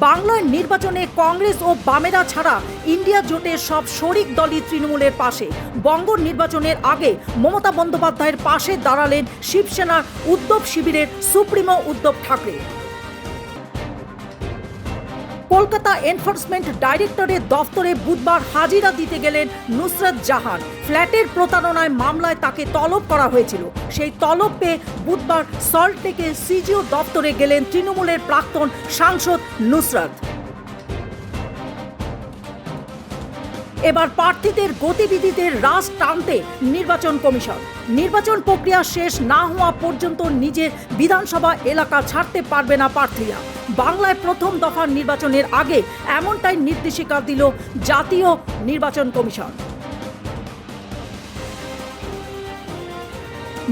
বাংলার নির্বাচনে কংগ্রেস ও বামেরা ছাড়া ইন্ডিয়া জোটের সব শরিক দলই তৃণমূলের পাশে। বঙ্গ নির্বাচনের আগে মমতা বন্দ্যোপাধ্যায়ের পাশে দাঁড়ালেন শিবসেনার উদ্ধব শিবিরের সুপ্রিমো উদ্ধব ঠাকরে। কলকাতা এনফোর্সমেন্ট ডাইরেক্টরের দফতরে বুধবার হাজিরা দিতে গেলেন নুসরত জাহান। ফ্ল্যাটের প্রতারণায় মামলায় তাকে তলব করা হয়েছিল। সেই তলব পেয়ে বুধবার সল্টলেকে সিজিও দপ্তরে গেলেন তৃণমূলের প্রাক্তন সাংসদ নুসরত। এবার প্রার্থীদের গতিবিধিতে রাশ টানতে নির্বাচন কমিশন। নির্বাচন প্রক্রিয়া শেষ না হওয়া পর্যন্ত নিজের বিধানসভা এলাকা ছাড়তে পারবে না প্রার্থীরা। বাংলায় প্রথম দফার নির্বাচনের আগে এমনটাই নির্দেশিকা দিল জাতীয় নির্বাচন কমিশন।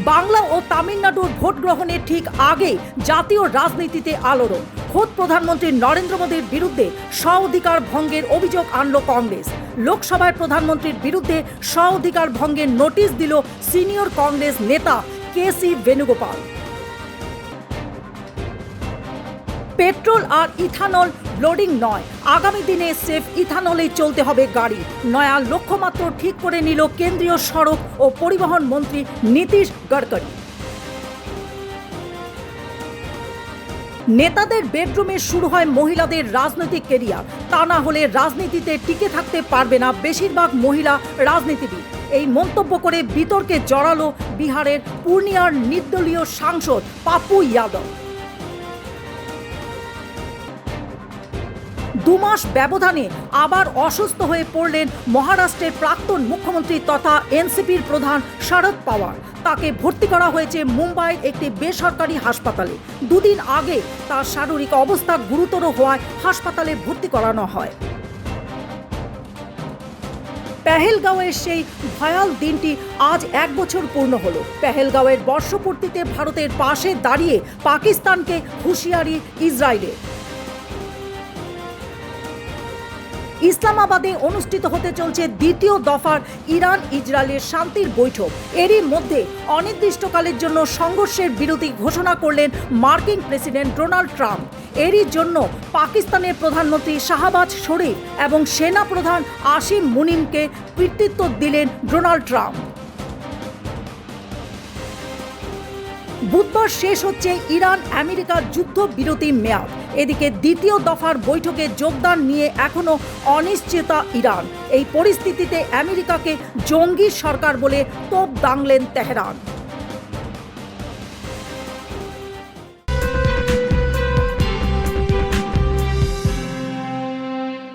বাংলা ও তামিলনাড়ুর ভোট গ্রহণের ঠিক আগে জাতীয় রাজনীতিতে আলোড়ন। খোদ প্রধানমন্ত্রী নরেন্দ্র মোদীর বিরুদ্ধে স্ব-অধিকার ভঙ্গের অভিযোগ আনল কংগ্রেস। লোকসভায় প্রধানমন্ত্রীর বিরুদ্ধে স্ব-অধিকার ভঙ্গের নোটিশ দিল সিনিয়র কংগ্রেস নেতা কে.সি. বেণুগোপাল। পেট্রোল আর ইথানল লোডিং নয়, আগামী দিনে সেফ ইথানলেই চলতে হবে গাড়ি। নয়া লক্ষ্যমাত্রা ঠিক করে নিল কেন্দ্রীয় সড়ক ও পরিবহন মন্ত্রী নীতিশ গডকরি। নেতাদের বেডরুমে শুরু হয় মহিলাদের রাজনৈতিক কেরিয়ার। তা না হলে রাজনীতিতে টিকে থাকতে পারবে না বেশিরভাগ মহিলা রাজনীতিবিদ। এই মন্তব্য করে বিতর্কে জড়ালো বিহারের পূর্ণিয়ার নির্দলীয় সাংসদ পাপু যাদব। 2 মাস ব্যবধানে আবার অসুস্থ হয়ে পড়লেন মহারাষ্ট্রের প্রাক্তন মুখ্যমন্ত্রী তথা এনসিপির প্রধান শরদ পাওয়ার। তাকে ভর্তি করা হয়েছে মুম্বাইয়ের একটি বেসরকারি হাসপাতালে। 2 দিন আগে তার শারীরিক অবস্থা গুরুতর হওয়ায় হাসপাতালে ভর্তি করানো হয়। পেহেলগাঁওয়ের সেই ভয়াল দিনটি আজ 1 বছর পূর্ণ হলো। পেহেলগাঁওয়ের বর্ষপূর্তিতে ভারতের পাশে দাঁড়িয়ে পাকিস্তানকে হুঁশিয়ারি ইসরায়েলের। ইসলামাবাদে অনুষ্ঠিত হতে চলছে দ্বিতীয় দফার ইরান ইসরায়েলের শান্তির বৈঠক। এরই মধ্যে অনির্দিষ্টকালের জন্য সংঘর্ষের বিরতি ঘোষণা করলেন মার্কিন প্রেসিডেন্ট ডোনাল্ড ট্রাম্প। এরই জন্য পাকিস্তানের প্রধানমন্ত্রী শাহবাজ শরীফ এবং সেনা প্রধান আসিম মুনিমকে কৃতিত্ব দিলেন ডোনাল্ড ট্রাম্প। বুধবার শেষ হচ্ছে ইরান আমেরিকা যুদ্ধবিরতি মেয়াদ। এদিকে দ্বিতীয় দফার বৈঠকে যোগদান নিয়ে এখনো অনিশ্চয়তা ইরান। এই পরিস্থিতিতে আমেরিকাকে জঙ্গি সরকার বলে তোপ দাগলেন তেহরান।